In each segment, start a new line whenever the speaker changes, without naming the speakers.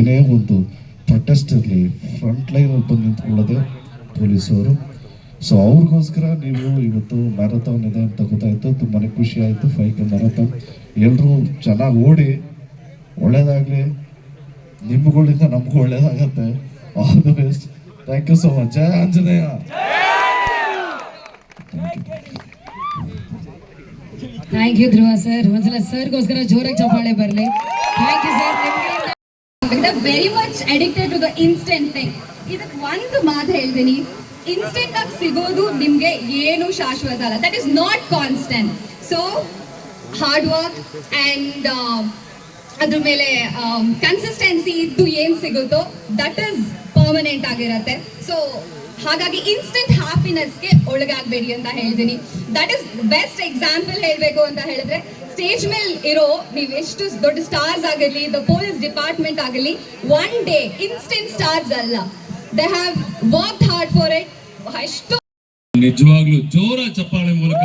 ಏನೇ ಒಂದು ಪ್ರೊಟೆಸ್ಟ್ ಇರಲಿ ಫ್ರಂಟ್ ಲೈನ್ ಬಂದು ನಿಂತ್ಕೊಳ್ಳೋದೇ ಪೊಲೀಸವರು. ಸೊ ಅವ್ರಿಗೋಸ್ಕರ ನೀವು ಇವತ್ತು ಮ್ಯಾರಥಾನ್ ಇದೆ ಅಂತ ಗೊತ್ತಾಯ್ತು, ತುಂಬಾ ಖುಷಿ ಆಯಿತು. 5K ಮ್ಯಾರಥಾನ್ ಎಲ್ಲರೂ ಚೆನ್ನಾಗಿ ಓಡಿ, ಒಳ್ಳೇದಾಗಲಿ, ನಿಮ್ಗಳಿಂದ ನಮಗೂ ಒಳ್ಳೇದಾಗತ್ತೆ. All the best. Thank you so much. ಜಯ Anjaneya.
Thank you Dhruva sir. ಒಂದ್ಸಲ ಸರ್ಗೋಸ್ಕರ ಜೋರಾಗಿ ಚಪ್ಪಾಳೆ ಬರಲಿ. Thank you sir.
Very much addicted to the instant thing. ಇದಕ್ಕೆ ಒಂದು ಮಾತು ಹೇಳ್ತೀನಿ, ಇನ್ಸ್ಟೆಂಟ್ ಆಗಿ ಸಿಗೋದು ನಿಮ್ಗೆ ಏನು ಶಾಶ್ವತ ಅಲ್ಲ. That is not constant. So hard work and ಅದ್ರ ಮೇಲೆ ಕನ್ಸಿಸ್ಟೆನ್ಸಿ ಇದ್ದು ಏನ್ ಸಿಗುತ್ತೋ ದಟ್ ಇಸ್ ಪರ್ಮನೆಂಟ್ ಆಗಿರತ್ತೆ. ಸೊ ಹಾಗಾಗಿ ಇನ್ಸ್ಟೆಂಟ್ ಹ್ಯಾಪಿನೆಸ್ಗೆ ಒಳಗಾಗಬೇಡಿ ಅಂತ ಹೇಳ್ತೀನಿ. ದಟ್ ಇಸ್ ಬೆಸ್ಟ್ ಎಕ್ಸಾಂಪಲ್ ಹೇಳಬೇಕು ಅಂತ ಹೇಳಿದ್ರೆ, ಸ್ಟೇಜ್ ಮೇಲೆ ಇರೋ ನೀವು ಎಷ್ಟು ದೊಡ್ಡ ಸ್ಟಾರ್ಸ್ ಆಗಿರಲಿ, ದ ಪೊಲೀಸ್ ಡಿಪಾರ್ಟ್ಮೆಂಟ್ ಆಗಲಿ, ಒನ್ ಡೇ ಇನ್ಸ್ಟೆಂಟ್ ಸ್ಟಾರ್ಸ್ ಅಲ್ಲ. They have worked hard for it. ಅಷ್ಟು
ನಿಜವಾಗ್ಲೂ ಜೋರ ಚಪ್ಪಾಳೆ ಮೂಲಕ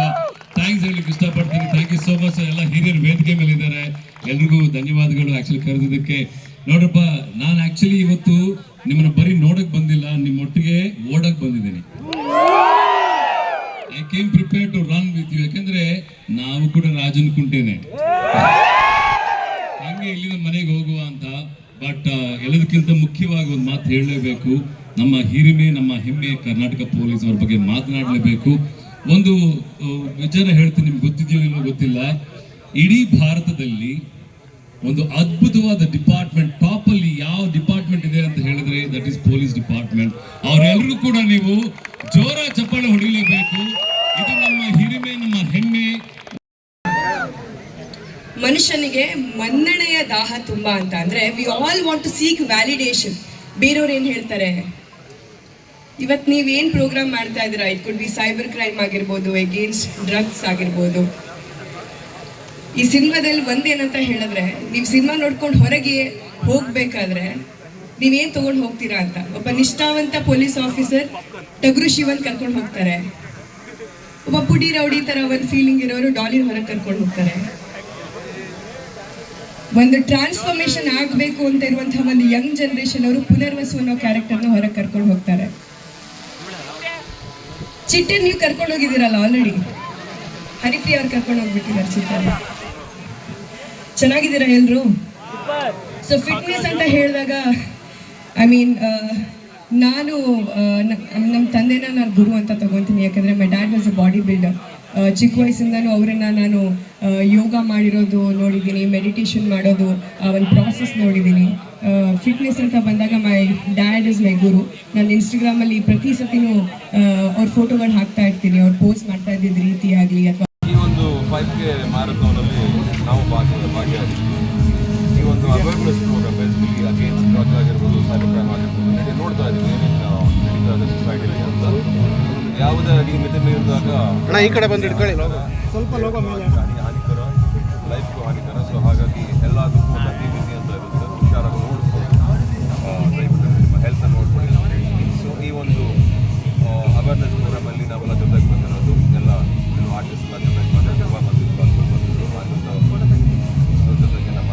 ಥ್ಯಾಂಕ್ಸ್ ಹೇಳಲಿಕ್ಕೆ ಇಷ್ಟಪಡ್ತೀನಿ. Thank you so much. ಎಲ್ಲ ಹಿರಿಯರು ವೇದಿಕೆ ಮೇಲೆ ಇದ್ದಾರೆ, ಎಲ್ರಿಗೂ ಧನ್ಯವಾದಗಳು ಆಕ್ಚುಲಿ ಕರೆದಿದ್ದಕ್ಕೆ. ನೋಡ್ರಪ್ಪ, ನಾನು ಆಕ್ಚುಲಿ ಇವತ್ತು ನಿಮ್ಮನ್ನ ಬರೀ ನೋಡಕ್ ಬಂದಿಲ್ಲ, ನಿಮ್ಮೊಟ್ಟಿಗೆ ಓಡಕ್ ಬಂದಿದ್ದೀನಿ. I came prepare to run with you. ಯಾಕಂದ್ರೆ ನಾವು ಕೂಡ ರಾಜನ್ ಕುಂಟೇನೆ, ಹಂಗೆ ಇಲ್ಲಿಂದ ಮನೆಗೆ ಹೋಗುವ ಅಂತ. ಬಟ್ ಎಲ್ಲದಕ್ಕಿಂತ ಮುಖ್ಯವಾಗಿ ಒಂದು ಮಾತು ಹೇಳಲೇಬೇಕು. ನಮ್ಮ ಹಿರಿಮೆ, ನಮ್ಮ ಹೆಮ್ಮೆ ಕರ್ನಾಟಕ ಪೊಲೀಸ್ ಅವ್ರ ಬಗ್ಗೆ ಮಾತನಾಡಲೇಬೇಕು. ಒಂದು ವಿಚಾರ ಹೇಳ್ತೀನಿ, ನಿಮ್ಗೆ ಗೊತ್ತಿದೆಯೋ ಇಲ್ಲೋ ಗೊತ್ತಿಲ್ಲ. ಇಡೀ ಭಾರತದಲ್ಲಿ ಒಂದು ಅದ್ಭುತವಾದ ಡಿಪಾರ್ಟ್ಮೆಂಟ್, ಟಾಪ್ ಅಲ್ಲಿ ಯಾವ ಡಿಪಾರ್ಟ್ಮೆಂಟ್ ಇದೆ ಅಂತ ಹೇಳಿದ್ರೆ ದಟ್ ಈಸ್ ಪೊಲೀಸ್ ಡಿಪಾರ್ಟ್ಮೆಂಟ್. ಅವರೆಲ್ಲರೂ ಕೂಡ ನೀವು ಜೋರ ಚಪ್ಪಾಳೆ ಹೊಡಿಲೇಬೇಕು. ಇದು ನಮ್ಮ ಹಿರಿಮೆ, ನಮ್ಮ ಹೆಮ್ಮೆ.
ಮನುಷ್ಯನಿಗೆ ಮನ್ನಣೆಯ ದಾಹ ತುಂಬಾ ಅಂತ ಅಂದ್ರೆ we all want to seek validation. ಬೇರೆಯವ್ರು ಏನ್ ಹೇಳ್ತಾರೆ, ಇವತ್ತು ನೀವೇನ್ ಪ್ರೋಗ್ರಾಮ್ ಮಾಡ್ತಾ ಇದ್ದೀರಾ, it could be cyber crime ಆಗಿರ್ಬೋದು, ಅಗೇನ್ಸ್ಟ್ ಡ್ರಗ್ಸ್ ಆಗಿರ್ಬೋದು. ಈ ಸಿನಿಮಾದಲ್ಲಿ ಒಂದೇನಂತ ಹೇಳಿದ್ರೆ, ನೀವು ಸಿನಿಮಾ ನೋಡ್ಕೊಂಡು ಹೊರಗೆ ಹೋಗ್ಬೇಕಾದ್ರೆ ನೀವೇನ್ ತಗೊಂಡು ಹೋಗ್ತೀರಾ ಅಂತ. ಒಬ್ಬ ನಿಷ್ಠಾವಂತ ಪೊಲೀಸ್ ಆಫೀಸರ್ ಟಗರು ಶಿವನ್ ಕರ್ಕೊಂಡು ಹೋಗ್ತಾರೆ. ಒಬ್ಬ ಪುಡಿ ರೌಡಿ ತರ ಒಂದು ಫೀಲಿಂಗ್ ಇರೋರು ಡಾಲಿನ್ ಹೊರಗೆ ಕರ್ಕೊಂಡು ಹೋಗ್ತಾರೆ. ಒಂದು ಟ್ರಾನ್ಸ್ಫಾರ್ಮೇಶನ್ ಆಗಬೇಕು ಅಂತ ಇರುವಂತಹ ಒಂದು ಯಂಗ್ ಜನರೇಷನ್ ಅವರು ಪುನರ್ವಸು ಅನ್ನೋ ಕ್ಯಾರೆಕ್ಟರ್ನ ಹೊರಗೆ ಕರ್ಕೊಂಡು ಹೋಗ್ತಾರೆ. ಚಿಟ್ಟೆ ನೀವು ಕರ್ಕೊಂಡು ಹೋಗಿದ್ದೀರಲ್ಲ ಆಲ್ರೆಡಿ, ಹರಿಪ್ರಿಯ ಅವ್ರು ಕರ್ಕೊಂಡು ಹೋಗ್ಬಿಟ್ಟಿದ್ದಾರೆ ಚಿಟ್ಟೆ. ಚೆನ್ನಾಗಿದ್ದೀರಾ ಎಲ್ರು? ಸೊ ಫಿಟ್ನೆಸ್ ಅಂತ ಹೇಳಿದಾಗ ಐ ಮೀನ್ ನಾನು ನಮ್ಮ ತಂದೆನ ನಾನು ಗುರು ಅಂತ ತಗೊತೀನಿ. ಯಾಕಂದರೆ my dad was a body builder. ಚಿಕ್ಕ ವಯಸ್ಸಿಂದನೂ ಅವರನ್ನು ನಾನು ಯೋಗ ಮಾಡಿರೋದು ನೋಡಿದ್ದೀನಿ, ಮೆಡಿಟೇಷನ್ ಮಾಡೋದು ಒಂದು ಪ್ರಾಸೆಸ್ ನೋಡಿದ್ದೀನಿ. ಫಿಟ್ನೆಸ್ ಅಂತ ಬಂದಾಗ ಮೈ ಡ್ಯಾಡ್ ಇಸ್ ಮೈ ಗುರು. ನಾನು ಇನ್ಸ್ಟಾಗ್ರಾಮಲ್ಲಿ ಪ್ರತಿ ಸತಿನೂ ಅವ್ರ ಫೋಟೋಗಳು ಹಾಕ್ತಾ ಇರ್ತೀನಿ, ಅವ್ರು ಪೋಸ್ಟ್ ಮಾಡ್ತಾ ಇದ್ದಿದ್ದ ರೀತಿ ಆಗಲಿ ಅಥವಾ
ಈ ಒಂದು 5K ಮ್ಯಾರಥಾನಲ್ಲಿ ನಾವು ಭಾಗಿಯಾಗಿದ್ದೀವಿ. ಈ ಒಂದು awareness program basically against drug ಆಗಿರ್ಬೋದು, ಸೈಬರ್ ಕ್ರೈಮ್ ಆಗಿರ್ಬೋದು, ನೋಡ್ತಾ ಇದ್ದೀವಿ ಏನೇನು ನಡೀತಾ ಇದೆ ಸೊಸೈಟಿಲಿ ಅಂತ. ಯಾವುದೇ ಈ ಮಿತಿ ಮೀರಿದಾಗ
ಈ ಕಡೆ ಬಂದು ಇಟ್ಕೊಳ್ಳಿ,
ಸ್ವಲ್ಪ ಹಾನಿಕರ, ಲೈಫ್ಗೂ ಹಾನಿಕರ. ಸೊ ಹಾಗಾಗಿ ಎಲ್ಲದಕ್ಕೂ ಒಂದು ಅತಿ ಮಿತಿ ಅಂತ ಇರುತ್ತೆ. ಹುಷಾರಾಗಿ ನೋಡ್ಕೊಂಡು ದಯವಿಟ್ಟು ನಿಮ್ಮ ಹೆಲ್ತ್ ನೋಡ್ಕೊಳ್ಳಿ ಅಂತ ಹೇಳ್ತೀನಿ. ಸೊ ಈ ಒಂದು ಅವೇರ್ನೆಸ್ ಪ್ರೋಗ್ರಾಮಲ್ಲಿ ನಾವೆಲ್ಲ ಜೊತೆಗೆ ಬಂದಿರೋದು ಎಲ್ಲ ಕೆಲವು ಆರ್ಟಿಸ್ಟ್ ಎಲ್ಲ ಜೊತೆಗೆ ಬಂದಿದ್ರು. ಅದ್ರ ಜೊತೆಗೆ ನಮ್ಮ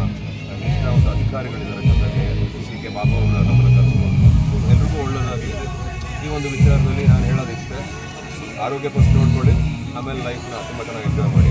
ನಿಷ್ಠಾವಂತ ಅಧಿಕಾರಿಗಳಿದ್ದಾರೆ, ಜೊತೆಗೆ CK ಬಾಬು ಅವರು ನಮ್ಮನ್ನು ಕರೆಸ್ಕೊಂಡು ಎಲ್ರಿಗೂ ಒಳ್ಳೆಯದಾಗಿ. ಈ ಒಂದು ವಿಚಾರದಲ್ಲಿ ನಾನು ಹೇಳೋದಿಷ್ಟೇ, ಆರೋಗ್ಯ ಫಸ್ಟ್ ನೋಡ್ಕೊಳ್ಳಿ, ಆಮೇಲೆ ಲೈಫ್ನ ತುಂಬ ಚೆನ್ನಾಗಿ ಎಂಜಾಯ್ ಮಾಡಿ.